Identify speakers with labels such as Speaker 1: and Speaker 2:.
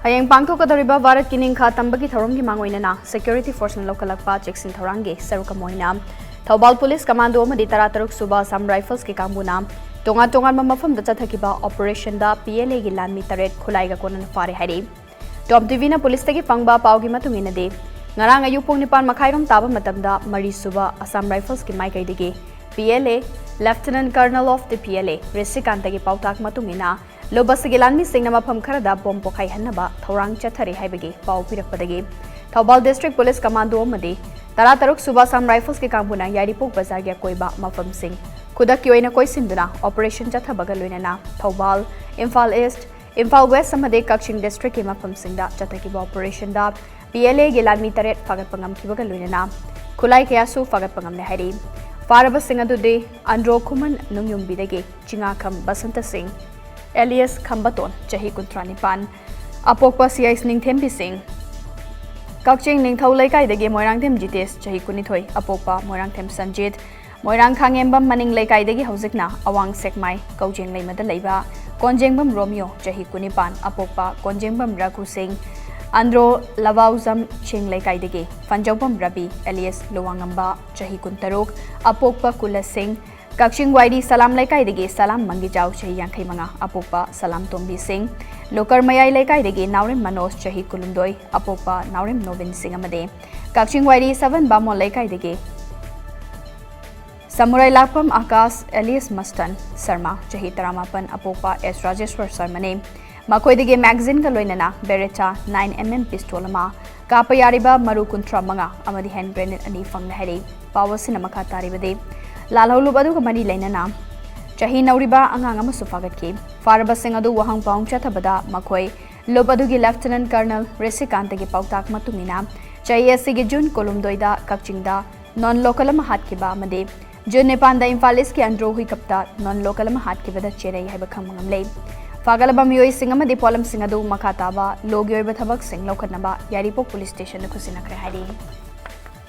Speaker 1: Hayang pangthokadariba Bharat ki ningkha tambagi thorong gi mangoinana security force na LOUKHATLAKPA CHEKSHIN THOURANG gi SARUK moina THOUBAL police commando amadi 13 SUBA ASSAM rifles ki KANGBUNA tongan MAPHAMDA CHATHAKHIBA operation da PLA gi Lalmee Khutlaiga Konna Phare Hairi TOMTV na police tagi pangba pau gi matungina de ngarang ayu pung nipan makhairom taba matamda mari SUBA ASSAM rifles ki mai kaidigi PLA Lieutenant Colonel of the PLA Resikantagi pautak matungina Lobasigi Lalmee singna mafam kharada bom pokhai hannaba THOURANG CHATHARI haibagi pau pirakpadagi THOUBAL district police commando amadi 13 SUBA ASSAM rifles ki KANGBUNA yaripok bazar gi koiba mafam sing khudak ki oina koisinduna operation chathabaga loinana THOUBAL Imphal East Imphal West amadi CHEKSHIN district ki mafam singda chathakiba operation da PLA gi Lalmee taret fagat pangam kibaga loinana khulai kyasu fagat pangam ne hairi faraba sing adudi andro khuman nungyumbidagi chingakham basanta singh alias Khambaton chahi 39 apokpa CIS ningthempi sing kakching ningthau laikai dagi moirangthem jites chahi 12 apokpa moirangthem sanjit moirang khangembam maning laikai dagi hojikna awang sekmai kaujeng leimada leiba konjengbam romeo chahi 19 apokpa konjengbam rakhu sing andro lavauzam ching laikai dagi fanjawbam rabi alias lowangamba chahi 13 apokpa kula sing Kakshing Waidi Salam Laikai degi Salam Mangi Jau Chahi Yankai Manga Apokpa Salam Tombi Singh Lokar Mayai Laikai degi Naurim Manos Chahi Kulumdoi Apokpa Naurim Novin Singh Amade Kakshing Waidi 7 Bamon Laikai degi Samurai Lakpam Akas Elias Mustan Sarma Chahi Taramapan Apokpa S Rajeshwar Sarmane Makoi degi magazine ka loinana Beretta 9mm pistol ama Kapayariba Maru Kuntra Manga Amadi hand grenade ani fang hari Pawasina Makha Taribade Lalholu badu kamani lainana chahi nauriba angang ama sufagat ki faraba sing adu wahang paung chathabada makhoi lobadu gi lieutenant colonel Resikant gi pautak matungina chahi asigi jun kolumdoida kakchingda non local ma hat ki ba made jun nepan da Imphal East ki andro hui kapta non local ma hat ki bada cherei haiba khamangam lei fagalaba miyoi sing ama de polam sing adu makha taba logi oiba thabak sing lokhatnaba yaripok police station na khusina khre hari